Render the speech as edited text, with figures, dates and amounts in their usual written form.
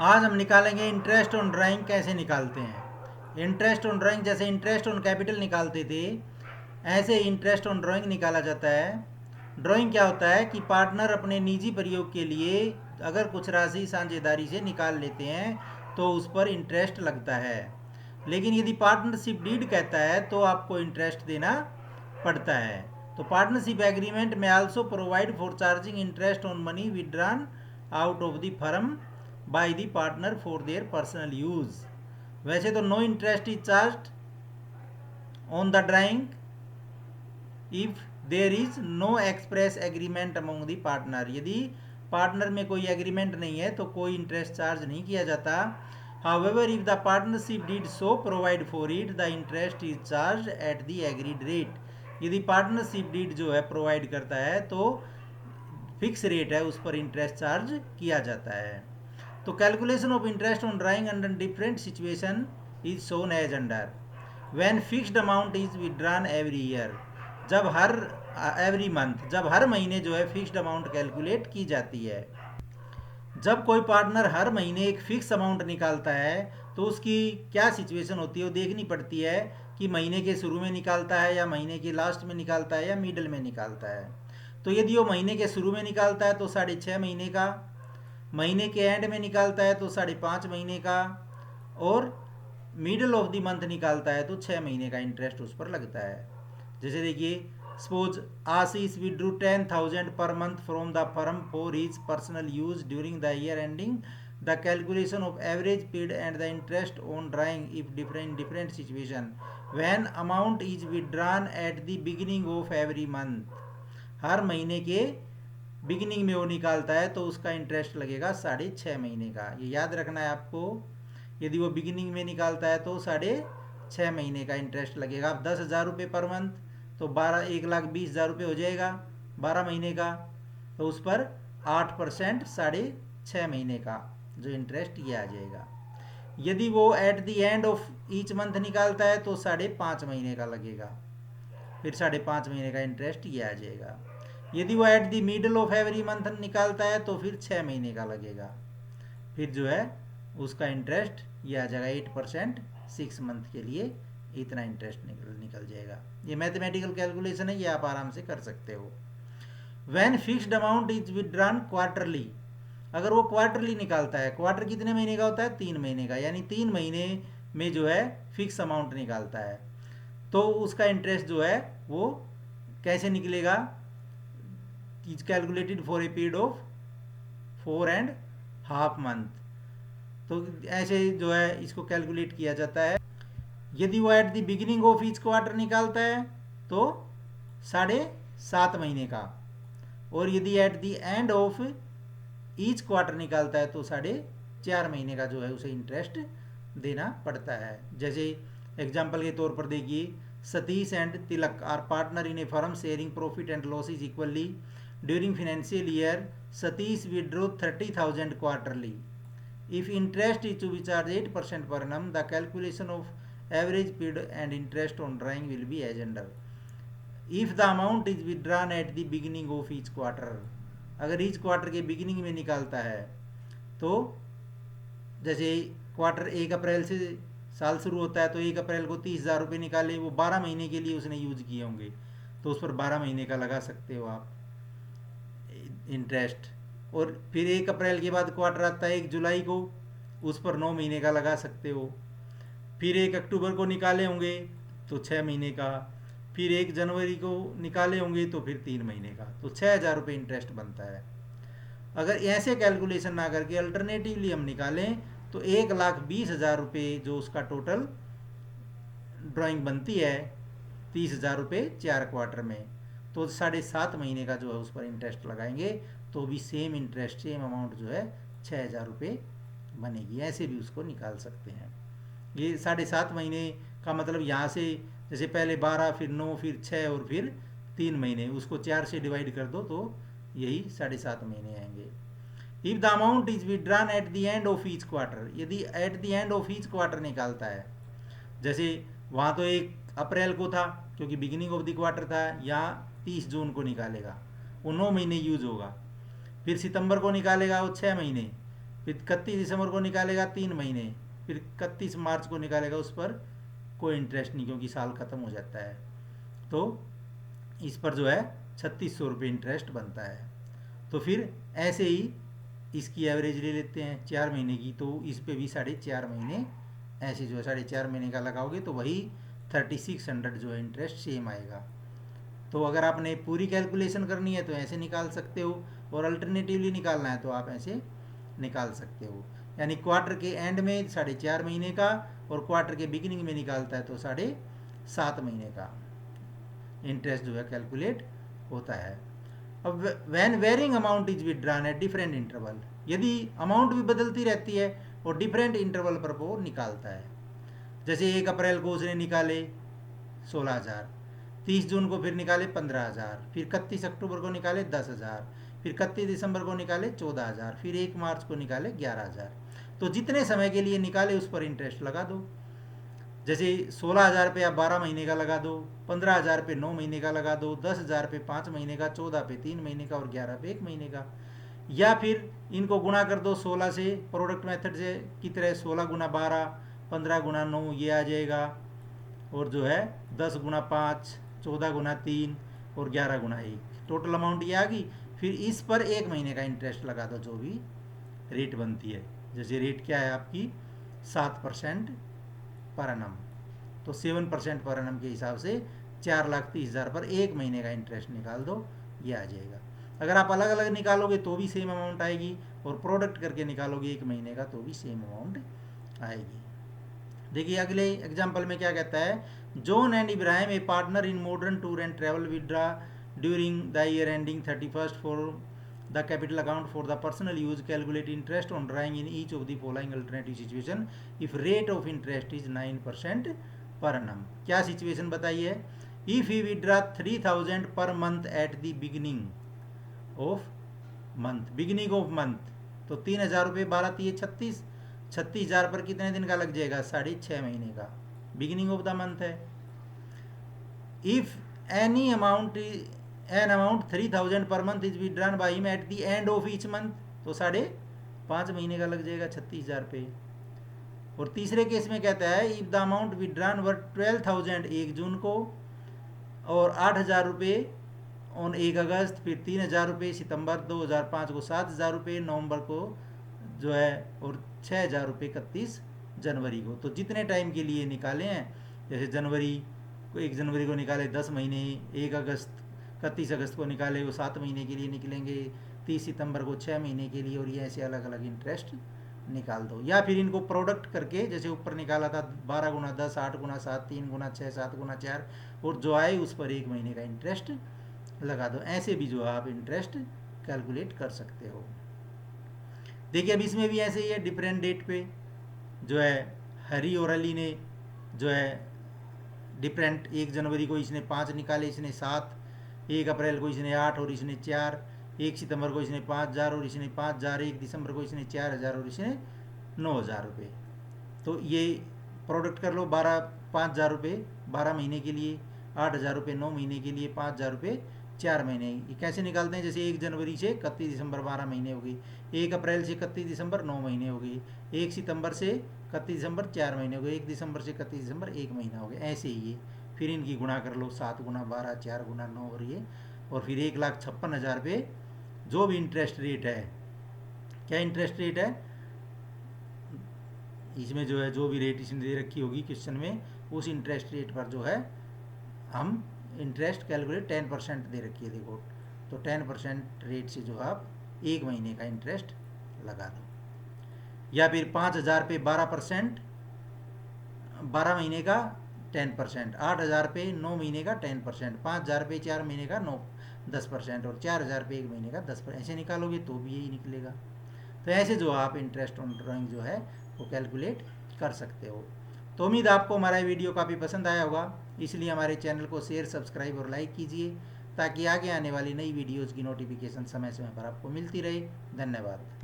आज हम निकालेंगे इंटरेस्ट ऑन ड्राइंग कैसे निकालते हैं। इंटरेस्ट ऑन ड्राइंग जैसे इंटरेस्ट ऑन कैपिटल निकालते थे, ऐसे इंटरेस्ट ऑन ड्राइंग निकाला जाता है। ड्राइंग क्या होता है कि पार्टनर अपने निजी प्रयोग के लिए अगर कुछ राशि साझेदारी से निकाल लेते हैं तो उस पर इंटरेस्ट लगता है। लेकिन यदि पार्टनरशिप डीड कहता है तो आपको इंटरेस्ट देना पड़ता है। तो पार्टनरशिप एग्रीमेंट में also provide for charging interest on money withdrawn out of the firm by the partner for their personal use. वैसे तो no interest is charge on the drawing if there is no express agreement among the partner. यदि partner में कोई agreement नहीं है तो कोई interest charge नहीं किया जाता। However if the partnership deed so provide for it the interest is charge at the agreed rate. यदि पार्टनरशिप डीड जो है प्रोवाइड करता है तो फिक्स रेट है, उस पर इंटरेस्ट चार्ज किया जाता है। तो calculation of interest on drawing under different situation is shown as under. When fixed amount is withdrawn every year, जब हर एवरी मंथ, जब हर महीने जो है फिक्स्ड अमाउंट कैलकुलेट की जाती है। जब कोई पार्टनर हर महीने एक फिक्स अमाउंट निकालता है तो उसकी क्या सिचुएशन होती है वो देखनी पड़ती है कि महीने के शुरू में निकालता है या महीने के लास्ट में निकालता है या मिडल में निकालता है। तो यदि वो महीने के शुरू में निकालता है तो 6.5 महीने का, महीने के एंड में निकालता है तो 5.5 महीने का, और मिडल ऑफ द मंथ निकालता है तो 6 महीने का इंटरेस्ट उस पर लगता है। जैसे देखिए, suppose Ashish withdrew 10,000 per month from the firm for his personal use during the year ending. The calculation of average period and the interest on drawing if different situation when amount is withdrawn at the beginning of every month. हर महीने के beginning में वो निकालता है तो उसका interest लगेगा 6.5 महीने का। ये याद रखना है आपको। यदि वो बिगिनिंग में निकालता है तो 6.5 महीने का इंटरेस्ट लगेगा। अब 10,000 रुपये पर मंथ तो 1,20,000 रुपये हो जाएगा 12 महीने का। तो उस पर 8% 6.5 महीने का जो इंटरेस्ट ये आ जाएगा। यदि वो eight the end of each month निकालता है तो 5.5 महीने का लगेगा, फिर 5.5 महीने का इंटरेस्ट ये आ जाएगा। यदि वो at the middle of every month निकालता है तो फिर 6 महीने का लगेगा, फिर जो है उसका इंटरेस्ट ये आ जाएगा 8%। 6 मंथ के लिए इतना इंटरेस्ट निकल जाएगा। ये मैथमेटिकल कैलकुलेशन है, ये आप आराम से कर सकते हो। When fixed amount is withdrawn quarterly, अगर वो क्वार्टरली निकालता है, क्वार्टर कितने महीने का होता है? 3 महीने का, यानी 3 महीने में जो है फिक्स अमाउंट निकालता है तो उसका इंटरेस्ट जो है वो कैसे निकलेगा? Is calculated for a period of 4.5 month. तो ऐसे जो है इसको कैलकुलेट किया जाता है। यदि वो eight the beginning of each quarter निकालता है तो 7.5 महीने का, और यदि at the end of each quarter निकालता है तो 4.5 महीने का जो है उसे इंटरेस्ट देना पड़ता है। जैसे एग्जाम्पल के तौर पर देखिए, Satish and Tilak are partner in a firm sharing profit and losses equally. During financial year Satish withdraw 30,000 quarterly. If interest is to be charged 8% per annum, the calculation of average paid and interest on drawing will be as under. If the amount is withdrawn at the beginning of each quarter, अगर each quarter के beginning में निकालता है तो जैसे quarter 1 अप्रैल से साल शुरू होता है तो 1 अप्रैल को 30,000 रुपये निकाले, वो 12 महीने के लिए उसने यूज किए होंगे तो उस पर 12 महीने का लगा सकते हो आप इंटरेस्ट। और फिर 1 अप्रैल के बाद क्वार्टर आता है 1 जुलाई को, उस पर 9 महीने का लगा सकते हो। फिर 1 अक्टूबर को निकाले होंगे तो 6 महीने का, फिर 1 जनवरी को निकाले होंगे तो फिर 3 महीने का, तो 6,000 रुपये इंटरेस्ट बनता है। अगर ऐसे कैलकुलेशन ना करके अल्टरनेटिवली हम निकालें तो 1,20,000 रुपये जो उसका टोटल ड्राइंग बनती है, 30,000 रुपये 4 क्वार्टर में, तो 7.5 महीने का जो है उस पर इंटरेस्ट लगाएंगे तो भी सेम इंटरेस्ट, सेम अमाउंट जो है 6,000 रुपये बनेगी। ऐसे भी उसको निकाल सकते हैं। ये 7.5 महीने का मतलब यहाँ से जैसे पहले 12, फिर 9, फिर 6 और फिर 3 महीने, उसको 4 से डिवाइड कर दो तो यही 7.5 महीने आएंगे। If the amount is withdrawn at the end of each quarter, यदि at the end of each quarter निकालता है, जैसे वहाँ तो 1 अप्रैल को था क्योंकि बिगिनिंग ऑफ द क्वार्टर था, यहाँ 30 जून को निकालेगा, वो 9 महीने यूज होगा। फिर सितंबर को निकालेगा वो 6 महीने, फिर 31 दिसंबर को निकालेगा 3 महीने, फिर 31 मार्च को निकालेगा, उस पर कोई इंटरेस्ट नहीं क्योंकि साल ख़त्म हो जाता है। तो इस पर जो है 3600 रुपये इंटरेस्ट बनता है। तो फिर ऐसे ही इसकी एवरेज ले लेते हैं 4 महीने की, तो इस पे भी 4.5 महीने ऐसे जो है 4.5 महीने का लगाओगे तो वही 3600 जो है इंटरेस्ट सेम आएगा। तो अगर आपने पूरी कैलकुलेशन करनी है तो ऐसे निकाल सकते हो, और अल्टरनेटिवली निकालना है तो आप ऐसे निकाल सकते हो। यानी क्वार्टर के एंड में 4.5 महीने का, और क्वार्टर के बिगिनिंग में निकालता है तो 7.5 महीने का इंटरेस्ट जो है कैलकुलेट होता है। अब when varying amount is withdrawn at different interval, यदि अमाउंट भी बदलती रहती है और डिफरेंट इंटरवल पर वो निकालता है। जैसे 1 अप्रैल को उसने निकाले 16,000, 30 जून को फिर निकाले 15,000, फिर 31 अक्टूबर को निकाले 10,000, फिर 31 दिसंबर को निकाले 14,000, फिर 1 मार्च को निकाले 11,000। तो जितने समय के लिए निकाले उस पर इंटरेस्ट लगा दो। जैसे 16,000 पे आप 12 महीने का लगा दो, 15,000 पे 9 महीने का लगा दो, 10,000 पे 5 महीने का, 14 पे 3 महीने का और 11 पे 1 महीने का। या फिर इनको गुणा कर दो 16 से, प्रोडक्ट मेथड से की तरह 16 गुना 12, 15 गुना 9 ये आ जाएगा, और जो है 10 गुना 5, 14 गुना 3 और 11 गुना 1, टोटल अमाउंट ये आ गई। फिर इस पर 1 महीने का इंटरेस्ट लगा दो जो भी रेट बनती है। जैसे रेट क्या है आपकी 7% पर एनम, तो 7% पर एनम के हिसाब से 4,30,000 पर 1 महीने का इंटरेस्ट निकाल दो, ये आ जाएगा। अगर आप अलग अलग निकालोगे तो भी सेम अमाउंट आएगी, और प्रोडक्ट करके निकालोगे 1 महीने का तो भी सेम अमाउंट आएगी। देखिए अगले एग्जाम्पल में क्या कहता है, John and Ibrahim A partner in modern tour and travel withdraw during the year ending 31st for the capital account for the personal use, calculate interest on drawing in each of the following alternative situation if rate of interest is 9% per annum. क्या situation बताइए, if he withdraw 3,000 per month eight the beginning of month, तो 3,000 रुपये 12 36, 36,000 पर कितने दिन का लग जाएगा, 6.5 महीने का, बिगिनिंग ऑफ द मंथ है। If any amount an amount 3,000 per month is withdrawn by him at the end of each month, तो 5.5 महीने का लग जाएगा 36,000 पे। और तीसरे केस में कहता है, इफ द अमाउंट विड्रॉन वर 12,000 1 जून को, और 8,000 रुपये ऑन 1 अगस्त, फिर 3,000 रुपये सितंबर 2005 को, 7,000 रुपये नवंबर को जो है, और 6,000 रुपये 31 जनवरी को। तो जितने टाइम के लिए निकाले हैं, जैसे 1 जनवरी को निकाले 10 महीने, 31 अगस्त को निकाले वो 7 महीने के लिए निकलेंगे, 30 सितंबर को 6 महीने के लिए, और ये ऐसे अलग अलग इंटरेस्ट निकाल दो। या फिर इनको प्रोडक्ट करके, जैसे ऊपर निकाला था 12 गुना 10, 8 गुना 7, 3 गुना 6, 7 गुना 4, और जो आए उस पर 1 महीने का इंटरेस्ट लगा दो। ऐसे भी जो आप इंटरेस्ट कैलकुलेट कर सकते हो। देखिए अब इसमें भी ऐसे ही है, डिफरेंट डेट पे जो है हरी और अली ने जो है डिफरेंट, 1 जनवरी को इसने 5 निकाले, इसने 7, 1 अप्रैल को इसने 8 और इसने 4, 1 सितंबर को इसने 5,000 और इसने 5,000, 1 दिसंबर को इसने 4,000 और इसने 9,000 रुपये। तो ये प्रोडक्ट कर लो, 5,000 रुपये 12 महीने के लिए, 8,000 रुपये 9 महीने के लिए, 5,000 रुपये 4 महीने। ये कैसे निकालते हैं, जैसे 1 जनवरी से 31 दिसंबर 12 महीने हो गई, 1 अप्रैल से 31 दिसंबर 9 महीने हो गई, 1 सितंबर से 31 दिसंबर 4 महीने हो गए, 1 दिसंबर से 31 दिसंबर 1 महीना हो गया। ऐसे ही ये फिर इनकी गुणा कर लो, 7 गुना 12, 4 गुना 9 और ये, और फिर 1,56,000 पे जो भी इंटरेस्ट रेट है, क्या इंटरेस्ट रेट है इसमें जो है, जो भी रेट इसने दे रखी होगी क्वेश्चन में, उस इंटरेस्ट रेट पर जो है हम इंटरेस्ट कैलकुलेट 10% दे रखी है देखो, तो 10% रेट से जो आप 1 महीने का इंटरेस्ट लगा दो। या फिर 5,000 पे 12%, 12 महीने का 10%, 8,000 पे 9 महीने का 10%, 5,000 पे 4 महीने का 10%, और 4,000 पे 1 महीने का 10%, ऐसे निकालोगे तो भी यही निकलेगा। तो ऐसे जो आप इंटरेस्ट ऑन ड्राइंग जो है वो कैलकुलेट कर सकते हो। तो उम्मीद आपको हमारा वीडियो काफ़ी पसंद आया होगा, इसलिए हमारे चैनल को शेयर, सब्सक्राइब और लाइक कीजिए, ताकि आगे आने वाली नई वीडियोज़ की नोटिफिकेशन समय समय पर आपको मिलती रहे। धन्यवाद।